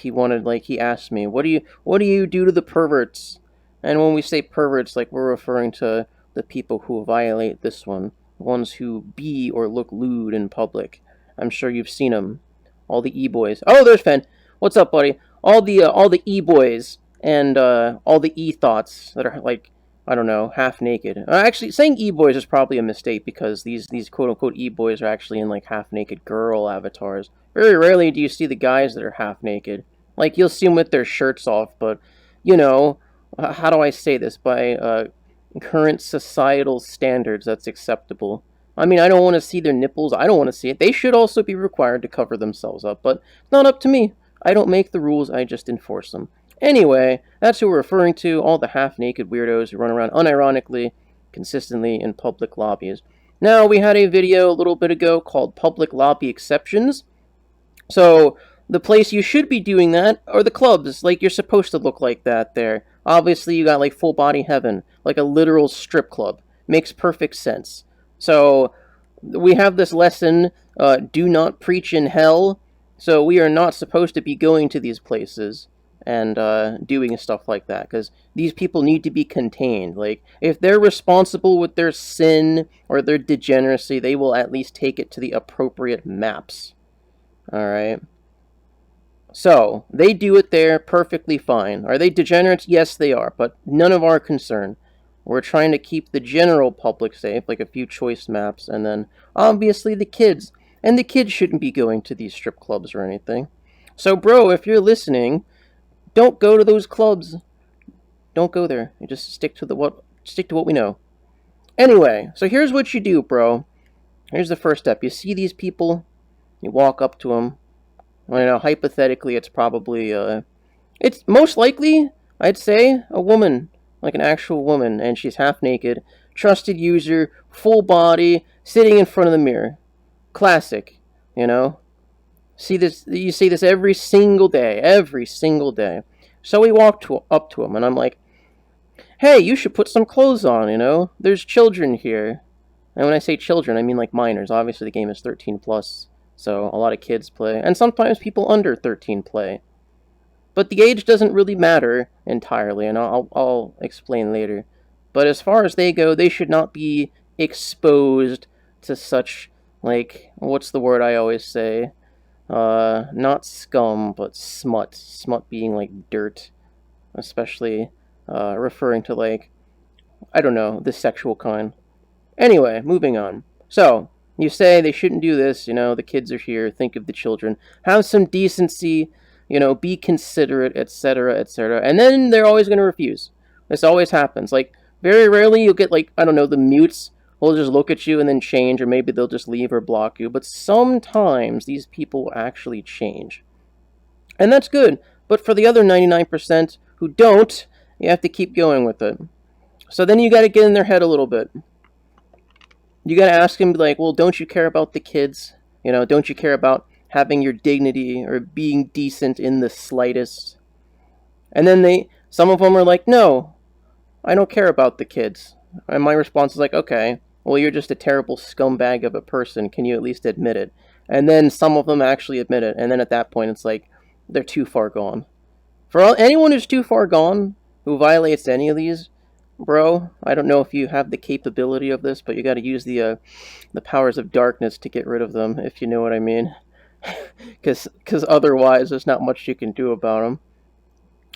he asked me, what do you do to the perverts? And when we say perverts, like, we're referring to the people who violate this one, ones who be or look lewd in public. I'm sure you've seen them. All the e-boys. Oh, there's Fen. What's up, buddy? All the e-boys and all the e-thoughts that are, like, I don't know, half naked. Actually, saying e-boys is probably a mistake, because these quote unquote e-boys are actually in, like, half naked girl avatars. Very rarely do you see the guys that are half naked. Like, you'll see them with their shirts off, but, you know, how do I say this? By current societal standards, that's acceptable. I mean, I don't want to see their nipples. I don't want to see it. They should also be required to cover themselves up, but it's not up to me. I don't make the rules, I just enforce them. Anyway, that's who we're referring to, all the half-naked weirdos who run around unironically, consistently in public lobbies. Now, we had a video a little bit ago called Public Lobby Exceptions. So, the place you should be doing that are the clubs. Like, you're supposed to look like that there. Obviously, you got, like, Full Body Heaven, like a literal strip club. Makes perfect sense. So, we have this lesson, do not preach in hell. So, we are not supposed to be going to these places and doing stuff like that, because these people need to be contained. Like, if they're responsible with their sin or their degeneracy, they will at least take it to the appropriate maps. Alright? So, they do it there perfectly fine. Are they degenerates? Yes, they are, but none of our concern. We're trying to keep the general public safe, like a few choice maps, and then, obviously, the kids. And the kids shouldn't be going to these strip clubs or anything. So, bro, if you're listening, don't go to those clubs. Don't go there. You just stick to what we know. Anyway, so here's what you do, bro. Here's the first step. You see these people, you walk up to them. Well, you know, hypothetically, it's probably it's most likely, I'd say, a woman, like an actual woman, and she's half naked, trusted user, full body, sitting in front of the mirror. Classic, you know. You see this every single day. So we walk up to him, and I'm like, hey, you should put some clothes on, you know? There's children here. And when I say children, I mean like minors. Obviously, the game is 13 plus, so a lot of kids play, and sometimes people under 13 play. But the age doesn't really matter entirely, and I'll explain later. But as far as they go, they should not be exposed to such, like, what's the word I always say? Not scum, but smut. Smut being, like, dirt. Especially, referring to, like, I don't know, the sexual kind. Anyway, moving on. So, you say they shouldn't do this, you know, the kids are here, think of the children. Have some decency, you know, be considerate, etc., etc. And then they're always going to refuse. This always happens. Like, very rarely you'll get, like, I don't know, the mutes will just look at you and then change, or maybe they'll just leave or block you. But sometimes these people will actually change. And that's good. But for the other 99% who don't, you have to keep going with it. So then you got to get in their head a little bit. You got to ask them, like, well, don't you care about the kids? You know, don't you care about having your dignity or being decent in the slightest? And then some of them are like, no, I don't care about the kids. And my response is like, okay, well, you're just a terrible scumbag of a person. Can you at least admit it? And then some of them actually admit it. And then at that point, it's like, they're too far gone. For anyone who's too far gone, who violates any of these, bro, I don't know if you have the capability of this, but you got to use the powers of darkness to get rid of them, if you know what I mean. Because otherwise, there's not much you can do about them.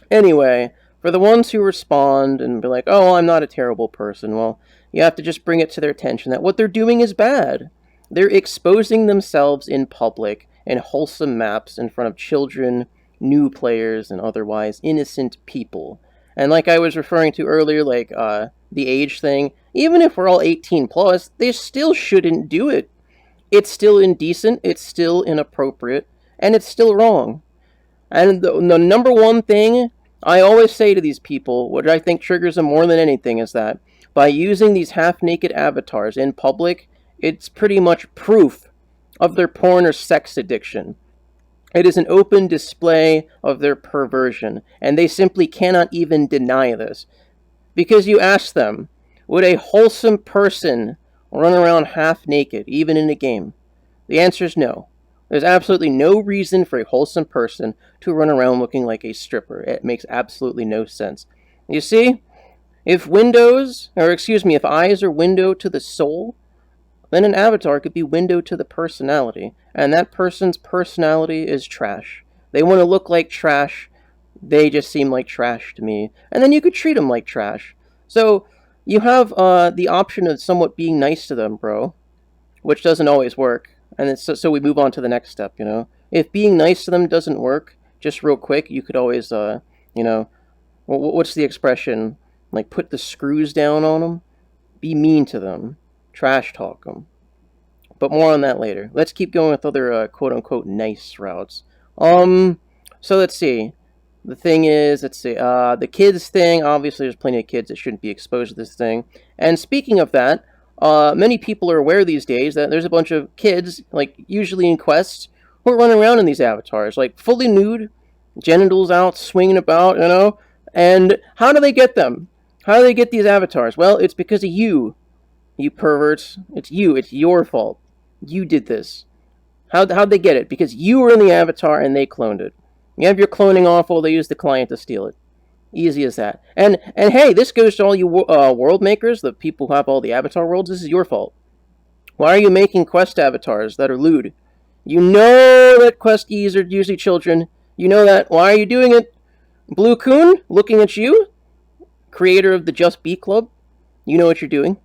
Anyway, for the ones who respond and be like, oh, well, I'm not a terrible person, well, you have to just bring it to their attention that what they're doing is bad. They're exposing themselves in public in wholesome maps in front of children, new players, and otherwise innocent people. And like I was referring to earlier, like the age thing, even if we're all 18 plus, they still shouldn't do it. It's still indecent, it's still inappropriate, and it's still wrong. And the number one thing I always say to these people, what I think triggers them more than anything, is that by using these half-naked avatars in public, it's pretty much proof of their porn or sex addiction. It is an open display of their perversion, and they simply cannot even deny this. Because you ask them, would a wholesome person run around half naked, even in a game? The answer is no. There's absolutely no reason for a wholesome person to run around looking like a stripper. It makes absolutely no sense. You see, if eyes are window to the soul, then an avatar could be window to the personality, and that person's personality is trash. They want to look like trash. They just seem like trash to me, and then you could treat them like trash. So you have the option of somewhat being nice to them, bro, which doesn't always work. And so we move on to the next step. If being nice to them doesn't work, just real quick, you could always, you know, what's the expression? Like put the screws down on them. Be mean to them. Trash talk them. But more on that later. Let's keep going with other quote unquote nice routes. So let's see. The thing is, let's see, the kids thing, obviously there's plenty of kids that shouldn't be exposed to this thing. And speaking of that, many people are aware these days that there's a bunch of kids, like usually in quests, who are running around in these avatars, like fully nude, genitals out, swinging about. And how do they get them? How do they get these avatars? Well, it's because of you perverts. It's you. It's your fault. You did this. How'd they get it? Because you were in the avatar and they cloned it. You have your cloning awful, they use the client to steal it. Easy as that. And hey, this goes to all you world makers, the people who have all the avatar worlds. This is your fault. Why are you making quest avatars that are lewd? You know that questies are usually children. You know that. Why are you doing it? Blue Coon, looking at you, creator of the Just Be Club. You know what you're doing.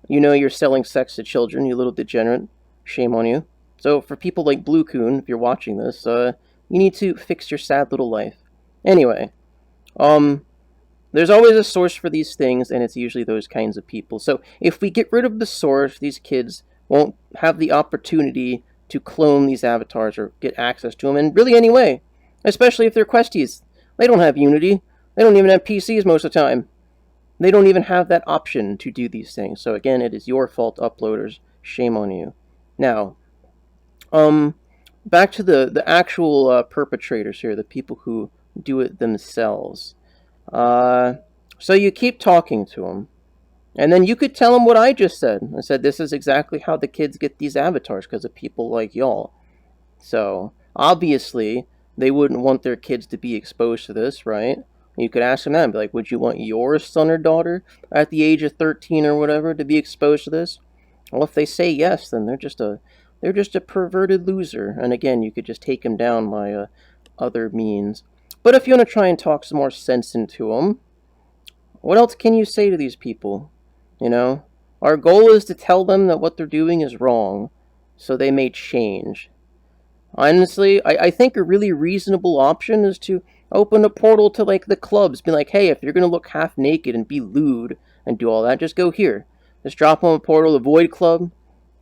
You know you're selling sex to children, you little degenerate. Shame on you. So for people like Blue Coon, if you're watching this, you need to fix your sad little life. Anyway, there's always a source for these things, and it's usually those kinds of people. So if we get rid of the source, these kids won't have the opportunity to clone these avatars or get access to them in really any way. Especially if they're questies. They don't have Unity. They don't even have PCs most of the time. They don't even have that option to do these things. So again, it is your fault, uploaders. Shame on you. Now, back to the actual perpetrators here, the people who do it themselves. So you keep talking to them, and then you could tell them what I just said. I said this is exactly how the kids get these avatars because of people like y'all. So obviously they wouldn't want their kids to be exposed to this, right? You could ask them that and be like, would you want your son or daughter at the age of 13 or whatever to be exposed to this? Well, if they say yes, then they're just a perverted loser. And again, you could just take them down by other means. But if you want to try and talk some more sense into them, what else can you say to these people? Our goal is to tell them that what they're doing is wrong, so they may change. Honestly, I think a really reasonable option is to open a portal to like the clubs. Be like, hey, if you're gonna look half naked and be lewd and do all that, just go here. Just drop them a portal, the Void Club,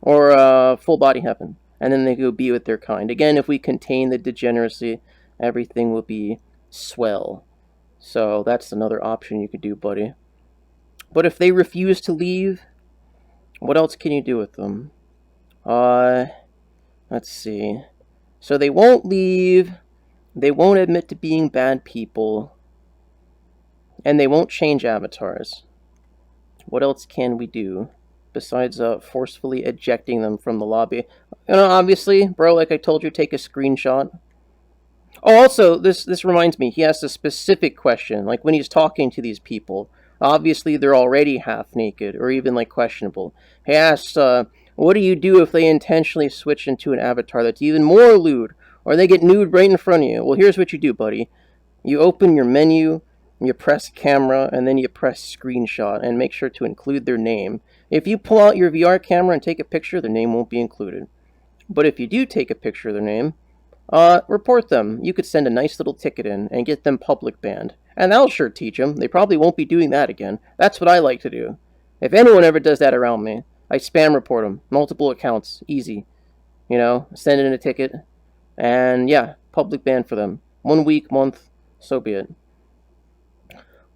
or Full Body Heaven, and then they go be with their kind. Again, if we contain the degeneracy, everything will be swell. So that's another option you could do, buddy. But if they refuse to leave, what else can you do with them? Let's see. So they won't leave. They won't admit to being bad people. And they won't change avatars. What else can we do besides forcefully ejecting them from the lobby? Obviously, bro, like I told you, take a screenshot. Oh, also, this reminds me, he asked a specific question, like when he's talking to these people. Obviously, they're already half naked, or even like questionable. He asks, what do you do if they intentionally switch into an avatar that's even more lewd, or they get nude right in front of you? Well, here's what you do, buddy. You open your menu, you press camera, and then you press screenshot, and make sure to include their name. If you pull out your VR camera and take a picture, their name won't be included. But if you do take a picture of their name, report them. You could send a nice little ticket in and get them public banned. And that'll sure teach them. They probably won't be doing that again. That's what I like to do. If anyone ever does that around me, I spam report them. Multiple accounts. Easy. Send in a ticket. And yeah, public ban for them. 1 week, month, so be it.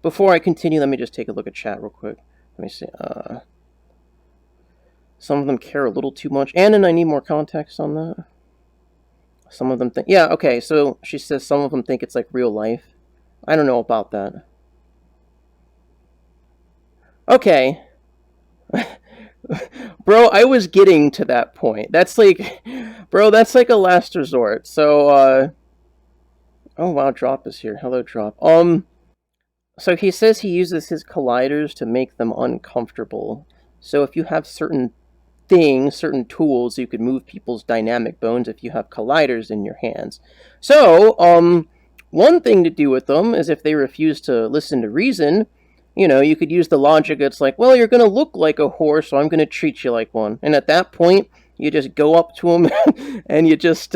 Before I continue, let me just take a look at chat real quick. Let me see. Some of them care a little too much. And I need more context on that. Some of them think... Yeah, okay, so she says some of them think it's like real life. I don't know about that. Okay. Bro, I was getting to that point. That's like, bro, that's like a last resort. So, oh wow, Drop is here. Hello, Drop. So he says he uses his colliders to make them uncomfortable. So if you have certain things, certain tools, you could move people's dynamic bones if you have colliders in your hands. So, one thing to do with them is if they refuse to listen to reason, you could use the logic that's like, well, you're going to look like a horse, so I'm going to treat you like one. And at that point, you just go up to them and you just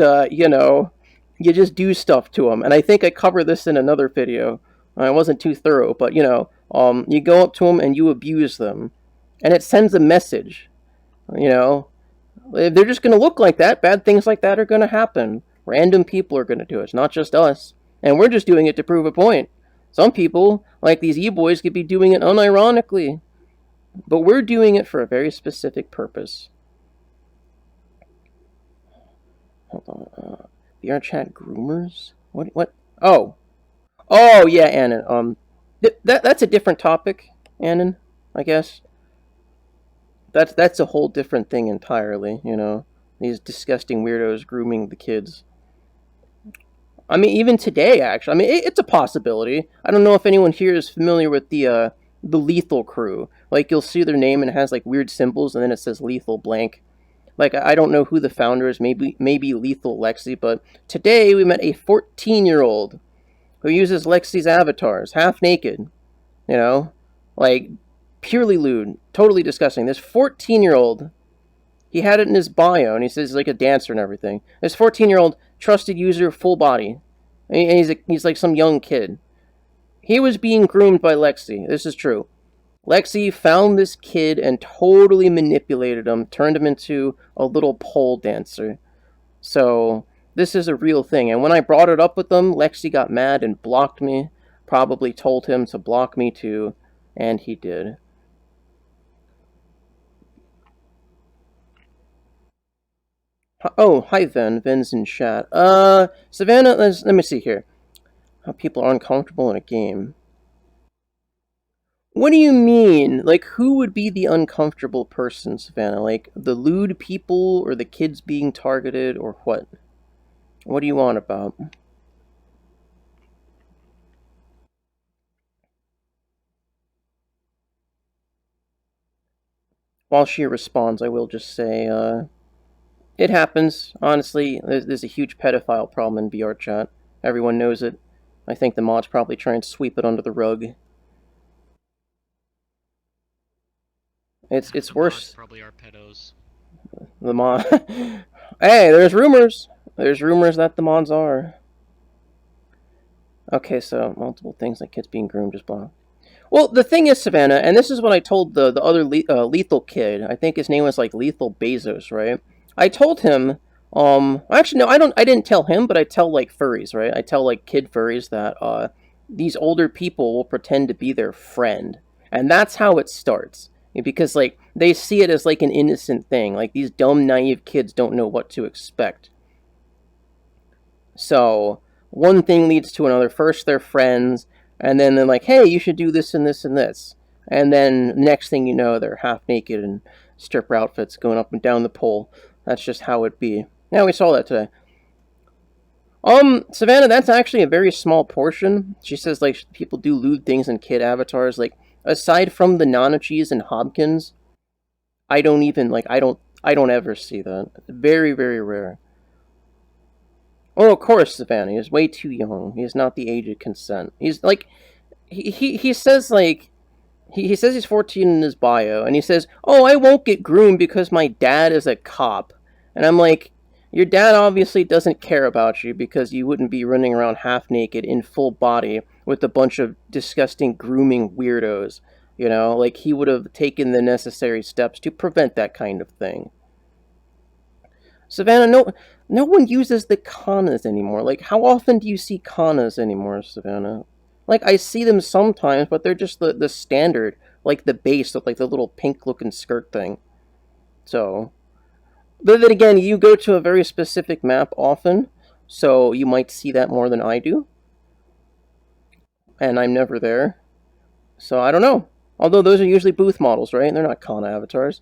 do stuff to them. And I think I covered this in another video. I wasn't too thorough, but you go up to them and you abuse them, and it sends a message. You know, if they're just going to look like that, bad things like that are going to happen. Random people are going to do it. It's not just us. And we're just doing it to prove a point. Some people, like these e-boys, could be doing it unironically. But we're doing it for a very specific purpose. Hold on. VRChat groomers? What? Oh. Oh, yeah, Annan. That's a different topic, Annan, I guess. That's a whole different thing entirely, These disgusting weirdos grooming the kids. I mean, even today, actually. I mean, it's a possibility. I don't know if anyone here is familiar with the Lethal Crew. Like, you'll see their name and it has like weird symbols, and then it says Lethal blank. Like, I don't know who the founder is. Maybe Lethal Lexi. But today we met a 14-year-old who uses Lexi's avatars, half naked. Like purely lewd, totally disgusting. This 14-year-old, he had it in his bio, and he says he's like a dancer and everything. This 14-year-old trusted user, full body, and he's like some young kid. He was being groomed by Lexi. This is true. Lexi found this kid and totally manipulated him, turned him into a little pole dancer. So this is a real thing. And when I brought it up with them, Lexi got mad and blocked me. Probably told him to block me too, and he did. Oh, hi Ven. Ven's in chat. Savannah, let me see here. How people are uncomfortable in a game. What do you mean? Like, who would be the uncomfortable person, Savannah? Like, the lewd people or the kids being targeted or what? What do you want about? While she responds, I will just say, it happens. Honestly, there's a huge pedophile problem in VRChat. Everyone knows it. I think the mods probably try and sweep it under the rug. It's worse. Mods probably are pedos. The mod. Hey, there's rumors. There's rumors that the mods are. Okay, so multiple things like kids being groomed, just blah. Well, the thing is, Savannah, and this is what I told the other lethal kid. I think his name was like Lethal Bezos, right? I told him, actually no, I didn't tell him, but I tell like furries, right? I tell like kid furries that these older people will pretend to be their friend, and that's how it starts. Because like they see it as like an innocent thing. Like these dumb, naive kids don't know what to expect. So one thing leads to another. First, they're friends, and then they're like, "Hey, you should do this and this and this." And then next thing you know, they're half naked in stripper outfits going up and down the pole. That's just how it be. Yeah, we saw that today. Savannah, that's actually a very small portion. She says like people do lewd things in kid avatars. Like aside from the Nanachis and Hobkins, I don't ever see that. Very, very rare. Oh, of course, Savannah. He's way too young. He's not the age of consent. He's like, he says like, he says he's 14 in his bio, and he says, "Oh, I won't get groomed because my dad is a cop." And I'm like, your dad obviously doesn't care about you because you wouldn't be running around half naked in full body with a bunch of disgusting grooming weirdos. Like he would have taken the necessary steps to prevent that kind of thing. Savannah, no one uses the kanas anymore. Like, how often do you see kanas anymore, Savannah? Like, I see them sometimes, but they're just the standard, like the base with like the little pink looking skirt thing. So, but then again, you go to a very specific map often, so you might see that more than I do. And I'm never there. So I don't know. Although those are usually booth models, right? They're not kana avatars.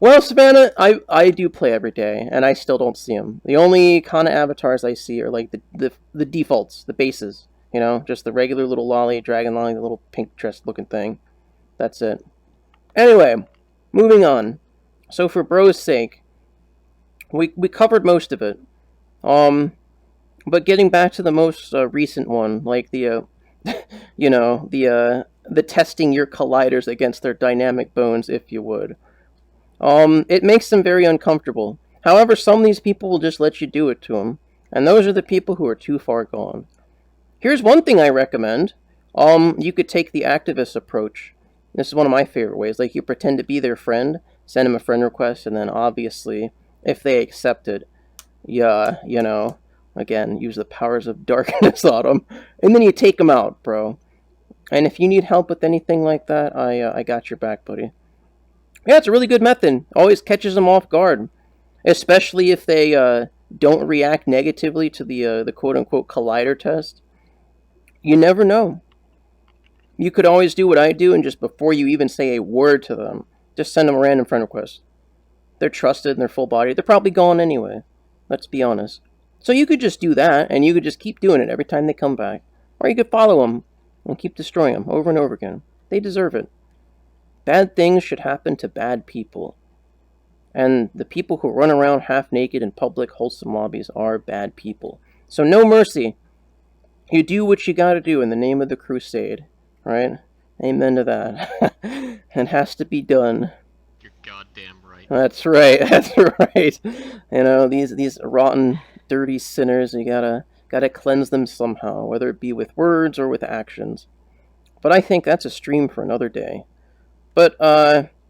Well, Savannah, I do play every day, and I still don't see them. The only kind of avatars I see are like the defaults, the bases. You know, just the regular little lolly, dragon lolly, the little pink dress looking thing. That's it. Anyway, moving on. So for bro's sake, we covered most of it. Um, but getting back to the most recent one, like the testing your colliders against their dynamic bones, if you would. It makes them very uncomfortable. However, some of these people will just let you do it to them, and those are the people who are too far gone. Here's one thing I recommend. You could take the activist approach. This is one of my favorite ways. Like, you pretend to be their friend, send them a friend request, and then obviously, if they accept it, yeah, again, use the powers of darkness on them, and then you take them out, bro. And if you need help with anything like that, I got your back, buddy. Yeah, it's a really good method. Always catches them off guard, especially if they don't react negatively to the quote unquote collider test. You never know. You could always do what I do, and just before you even say a word to them, just send them a random friend request. They're trusted and they're full body. They're probably gone anyway. Let's be honest. So you could just do that, and you could just keep doing it every time they come back. Or you could follow them and keep destroying them over and over again. They deserve it. Bad things should happen to bad people. And the people who run around half naked in public, wholesome lobbies are bad people. So no mercy. You do what you gotta do in the name of the crusade. Right? Amen to that. It has to be done. You're goddamn right. That's right. That's right. These rotten, dirty sinners. You gotta cleanse them somehow, whether it be with words or with actions. But I think that's a stream for another day. But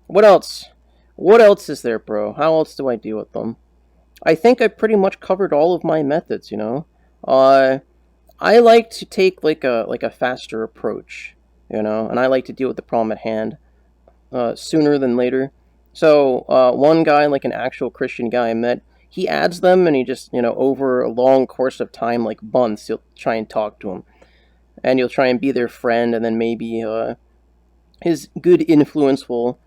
what else? What else is there, bro? How else do I deal with them? I think I pretty much covered all of my methods. I like to take like a faster approach. And I like to deal with the problem at hand sooner than later. So one guy, like an actual Christian guy I met, he adds them, and he just over a long course of time, like months, he'll try and talk to him, and you'll try and be their friend, and then maybe his good influence will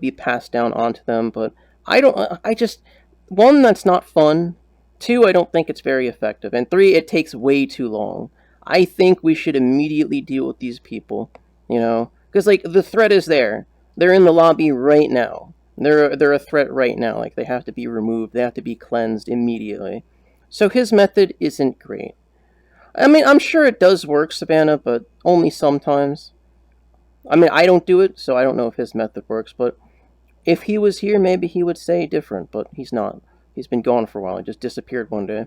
be passed down onto them. But I don't. I just, one, that's not fun. Two, I don't think it's very effective, and three, it takes way too long. I think we should immediately deal with these people. Because like the threat is there. They're in the lobby right now. They're a threat right now. Like, they have to be removed. They have to be cleansed immediately. So his method isn't great. I mean, I'm sure it does work, Savannah, but only sometimes. I mean, I don't do it, so I don't know if his method works, but if he was here, maybe he would say different, but he's not. He's been gone for a while. He just disappeared one day.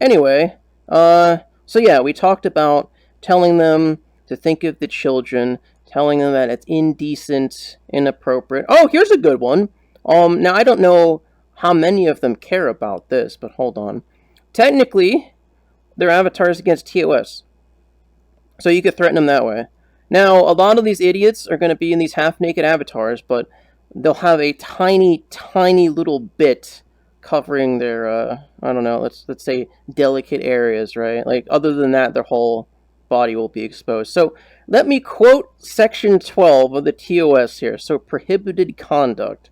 Anyway, so yeah, we talked about telling them to think of the children, telling them that it's indecent, inappropriate. Oh, here's a good one. Now I don't know how many of them care about this, but hold on. Technically, they're avatars against TOS, so you could threaten them that way. Now, a lot of these idiots are going to be in these half-naked avatars, but they'll have a tiny, tiny little bit covering their, I don't know, let's say delicate areas, right? Like, other than that, their whole body will be exposed. So, let me quote Section 12 of the TOS here. So, prohibited conduct.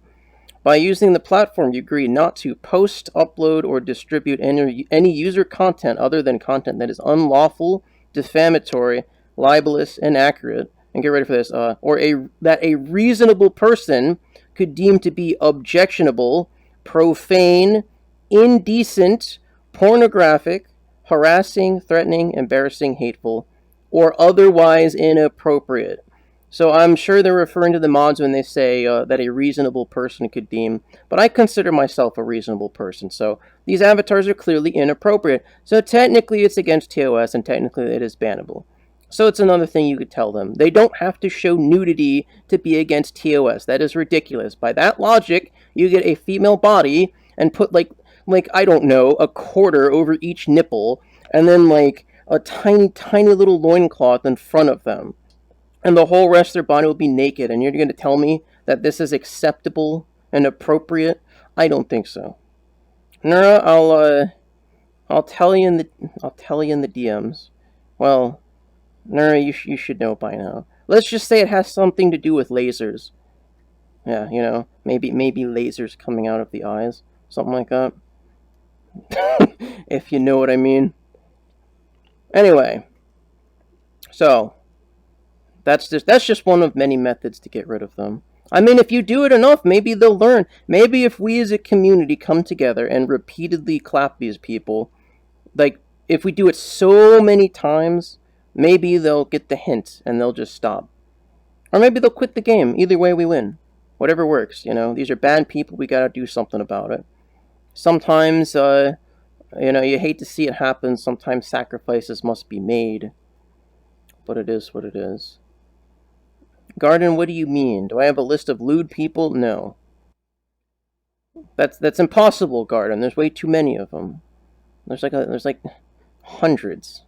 By using the platform, you agree not to post, upload, or distribute any user content other than content that is unlawful, defamatory, libelous, inaccurate, and get ready for this, that a reasonable person could deem to be objectionable, profane, indecent, pornographic, harassing, threatening, embarrassing, hateful, or otherwise inappropriate. So I'm sure they're referring to the mods when they say that a reasonable person could deem, but I consider myself a reasonable person, so these avatars are clearly inappropriate. So technically it's against TOS, and technically it is bannable. So it's another thing you could tell them. They don't have to show nudity to be against TOS. That is ridiculous. By that logic, you get a female body and put like I don't know, a quarter over each nipple, and then like a tiny, tiny little loincloth in front of them. And the whole rest of their body will be naked, and you're going to tell me that this is acceptable and appropriate? I don't think so. Nura, I'll tell you in the DMs. Well, Nura, you should know by now. Let's just say it has something to do with lasers. Yeah, maybe lasers coming out of the eyes, something like that. If you know what I mean. Anyway, so that's just one of many methods to get rid of them. I mean, if you do it enough, maybe they'll learn. Maybe if we as a community come together and repeatedly clap these people, like if we do it so many times, maybe they'll get the hint and they'll just stop. Or maybe they'll quit the game. Either way, we win. Whatever works, These are bad people. We gotta do something about it. Sometimes, you hate to see it happen. Sometimes sacrifices must be made. But it is what it is. Garden, what do you mean? Do I have a list of lewd people? No. That's impossible, Garden. There's way too many of them. There's like hundreds.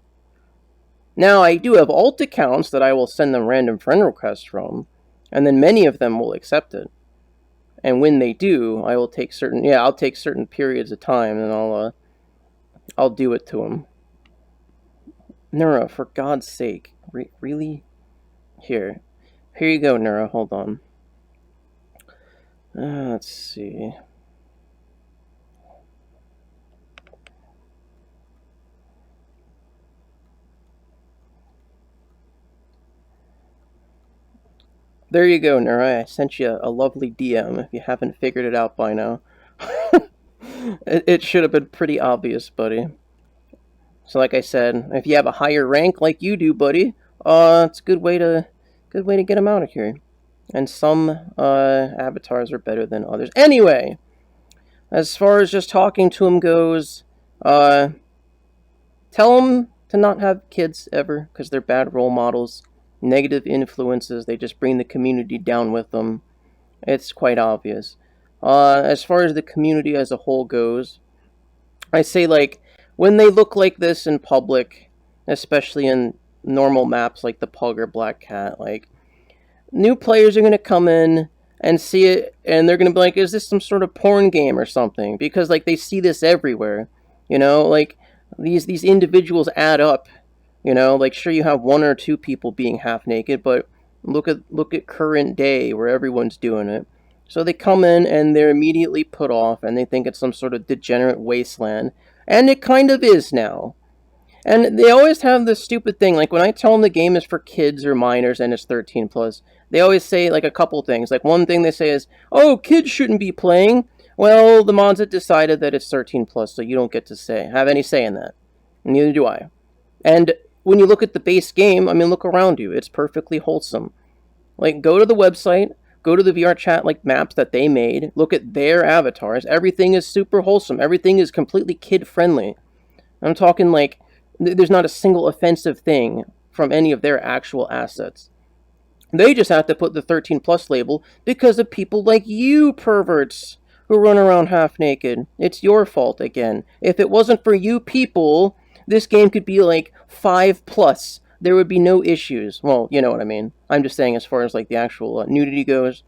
Now, I do have alt accounts that I will send them random friend requests from, and then many of them will accept it. And when they do, I'll take certain periods of time, and I'll do it to them. Nura, for God's sake, really? Here you go, Nura. Hold on. Let's see. There you go, Nura. I sent you a lovely DM if you haven't figured it out by now. It should have been pretty obvious, buddy. So like I said, if you have a higher rank like you do, buddy, it's a good way to get them out of here. And some avatars are better than others. Anyway, as far as just talking to them goes, tell them to not have kids ever because they're bad role models, negative influences. They just bring the community down with them. It's quite obvious. As far as the community as a whole goes, I say like when they look like this in public, especially in normal maps like the Pug or Black Cat, like new players are going to come in and see it and they're going to be like, is this some sort of porn game or something? Because like they see this everywhere, like these individuals add up, like sure you have one or two people being half naked, but look at current day where everyone's doing it. So they come in and they're immediately put off and they think it's some sort of degenerate wasteland, and it kind of is now. And they always have this stupid thing, like when I tell them the game is for kids or minors and it's 13 plus, they always say like a couple things. Like one thing they say is, "Oh, kids shouldn't be playing." Well, the mods have decided that it's 13 plus, so you don't get to have any say in that. Neither do I. And when you look at the base game, I mean, look around you. It's perfectly wholesome. Like go to the website, go to the VRChat like maps that they made, look at their avatars. Everything is super wholesome. Everything is completely kid friendly. I'm talking like there's not a single offensive thing from any of their actual assets. They just have to put the 13 plus label because of people like you perverts who run around half naked. It's your fault again. If it wasn't for you people, this game could be like 5 plus. There would be no issues. Well, you know what I mean. I'm just saying as far as like the actual nudity goes,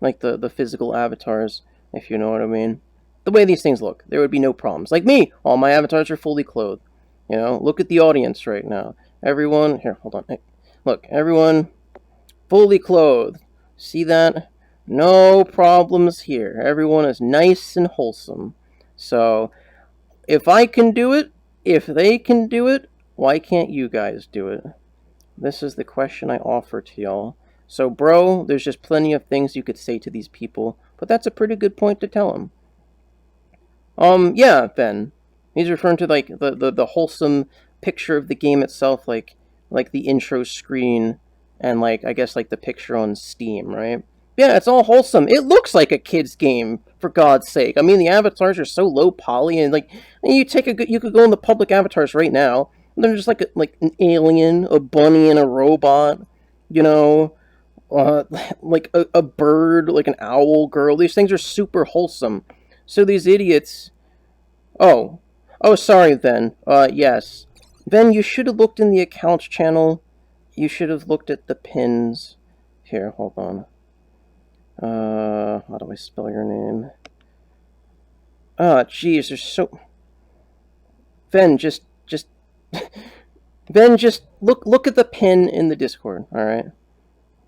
like the physical avatars, if you know what I mean. The way these things look, there would be no problems. Like me, all my avatars are fully clothed. Look at the audience right now. Everyone, here, hold on. Hey, look, everyone fully clothed. See that? No problems here. Everyone is nice and wholesome. So, if I can do it, if they can do it, why can't you guys do it? This is the question I offer to y'all. So, bro, there's just plenty of things you could say to these people, but that's a pretty good point to tell them. Yeah, Ben. He's referring to like the wholesome picture of the game itself, like the intro screen and like I guess like the picture on Steam, right? Yeah, it's all wholesome. It looks like a kid's game, for God's sake. I mean, the avatars are so low poly, and like you could go in the public avatars right now. And they're just like an alien, a bunny, and a robot. You know, like a bird, like an owl girl. These things are super wholesome. So these idiots. Oh, sorry, then. Yes. Then you should have looked in the accounts channel. You should have looked at the pins. Here, hold on. How do I spell your name? Jeez, there's so... Ben, just... Ben, just look at the pin in the Discord, alright?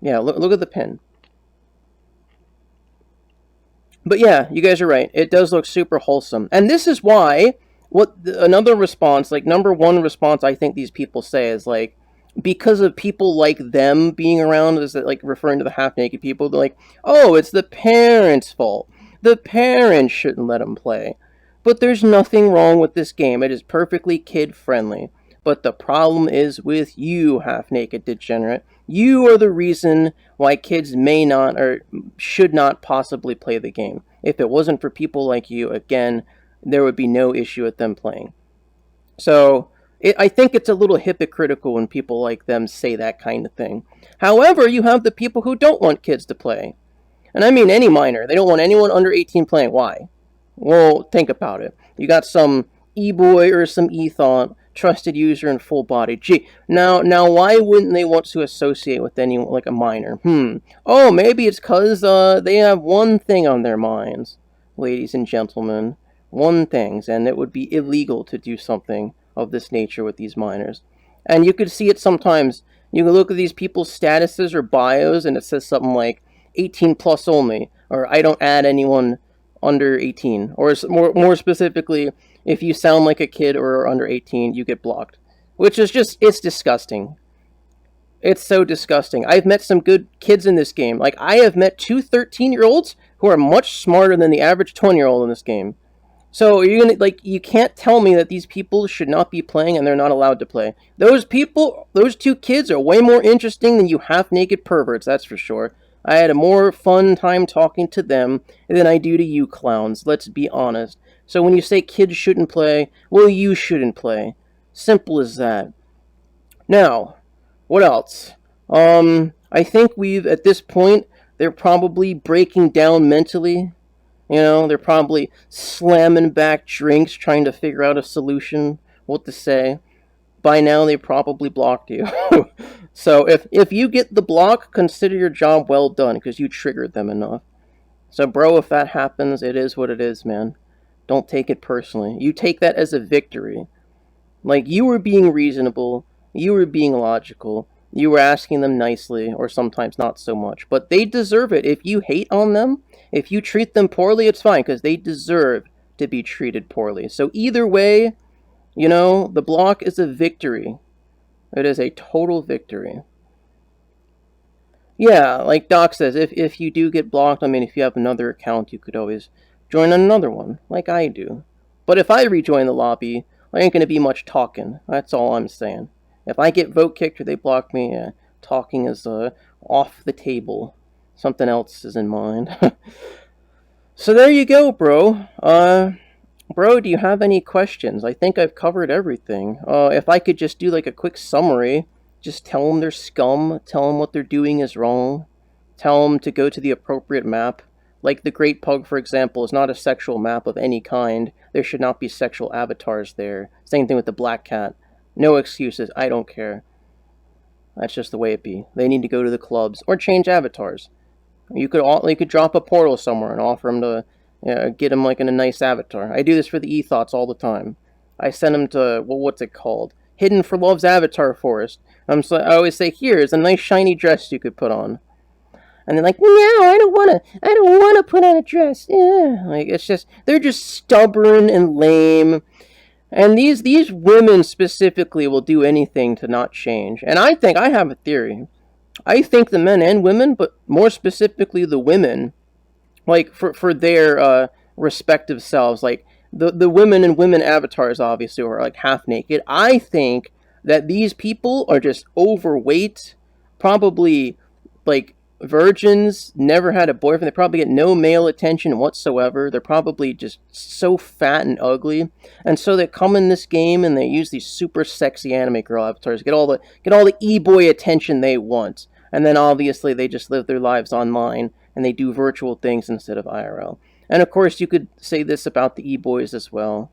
Yeah, look at the pin. But yeah, you guys are right. It does look super wholesome, and this is why. Another response, like number one response, I think these people say is like, because of people like them being around, is that like referring to the half naked people? They're like, oh, it's the parents' fault. The parents shouldn't let them play. But there's nothing wrong with this game. It is perfectly kid friendly. But the problem is with you, half naked degenerate. You are the reason why kids may not or should not possibly play the game. If it wasn't for people like you, again, there would be no issue with them playing. So I think it's a little hypocritical when people like them say that kind of thing. However, you have the people who don't want kids to play. And I mean any minor. They don't want anyone under 18 playing. Why? Well, think about it. You got some e-boy or some e-thought, trusted user and full body. Gee, now, why wouldn't they want to associate with anyone like a minor? Oh, maybe it's because they have one thing on their minds, ladies and gentlemen. One thing, and it would be illegal to do something of this nature with these minors. And you could see it sometimes. You can look at these people's statuses or bios, and it says something like 18 plus only, or I don't add anyone under 18, or more specifically, if you sound like a kid or are under 18, you get blocked, which is just, it's disgusting. It's so disgusting. I've met some good kids in this game. Like, I have met two 13-year-olds who are much smarter than the average 20-year-old in this game. So you're gonna, like, you can't tell me that these people should not be playing and they're not allowed to play. Those people, those two kids are way more interesting than you half-naked perverts, that's for sure. I had a more fun time talking to them than I do to you clowns, let's be honest. So when you say kids shouldn't play, well, you shouldn't play. Simple as that. Now, what else? I think we've, at this point, they're probably breaking down mentally. You know, they're probably slamming back drinks trying to figure out a solution, what to say. By now, they probably blocked you. So if you get the block, consider your job well done because you triggered them enough. So, bro, if that happens, it is what it is, man. Don't take it personally. You take that as a victory. Like, you were being reasonable, you were being logical, you were asking them nicely, or sometimes not so much. But they deserve it. If you hate on them, if you treat them poorly, it's fine, because they deserve to be treated poorly. So either way, you know, the block is a victory. It is a total victory. Yeah, like Doc says, if you do get blocked, I mean, if you have another account, you could always join another one, like I do. But if I rejoin the lobby, there ain't going to be much talking. That's all I'm saying. If I get vote kicked or they block me, talking is off the table. Something else is in mind. So there you go, bro. Bro, do you have any questions? I think I've covered everything. If I could just do like a quick summary, just tell them they're scum, tell them what they're doing is wrong, tell them to go to the appropriate map. Like the Great Pug, for example, is not a sexual map of any kind. There should not be sexual avatars there. Same thing with the Black Cat. No excuses, I don't care. That's just the way it be. They need to go to the clubs or change avatars. You could drop a portal somewhere and offer them to get them like in a nice avatar. I do this for the e-thoughts all the time. I send them to what's it called? Hidden for Love's avatar forest. I always say, here's a nice shiny dress you could put on. And they're like, no, I don't wanna put on a dress. Yeah. Like, it's just, they're just stubborn and lame. And these women specifically will do anything to not change. And I have a theory. I think the men and women, but more specifically the women, like for their respective selves, like the women and women avatars obviously are like half naked. I think that these people are just overweight, probably like virgins, never had a boyfriend. They probably get no male attention whatsoever. They're probably just so fat and ugly, and so they come in this game and they use these super sexy anime girl avatars, get all the e-boy attention they want, and then obviously they just live their lives online and they do virtual things instead of IRL. And of course, you could say this about the e-boys as well.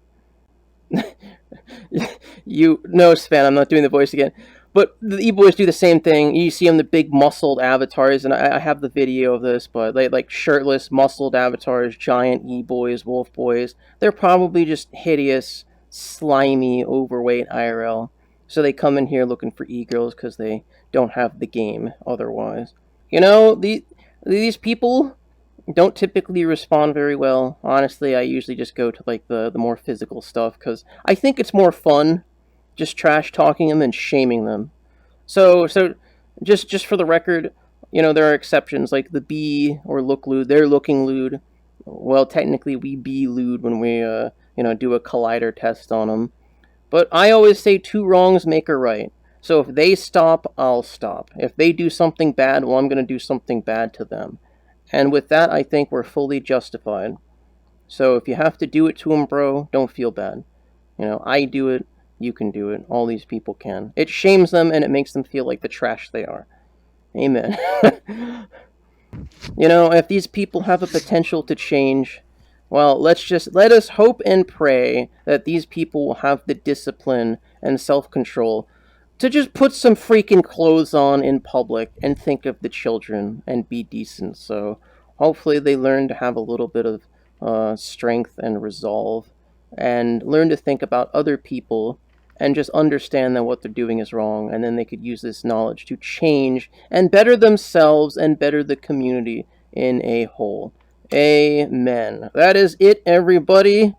You no, Sven, I'm not doing the voice again. But the e-boys do the same thing. You see them, the big muscled avatars, and I have the video of this, but they like shirtless, muscled avatars, giant e-boys, wolf boys. They're probably just hideous, slimy, overweight IRL. So they come in here looking for e-girls because they don't have the game otherwise. You know, these people, Don't typically respond very well. Honestly, I usually just go to like the more physical stuff because I think it's more fun just trash talking them and shaming them. So just for the record, there are exceptions like the be or look lewd. They're looking lewd. Well, technically we be lewd when we do a collider test on them. But I always say two wrongs make a right. So if they stop, I'll stop. If they do something bad, well, I'm going to do something bad to them. And with that, I think we're fully justified. So if you have to do it to them, bro, don't feel bad. I do it, you can do it, all these people can. It shames them and it makes them feel like the trash they are. Amen. If these people have a potential to change, well, let us hope and pray that these people will have the discipline and self-control to just put some freaking clothes on in public and think of the children and be decent. So hopefully they learn to have a little bit of strength and resolve and learn to think about other people and just understand that what they're doing is wrong, and then they could use this knowledge to change and better themselves and better the community in a whole. Amen. That is it, everybody.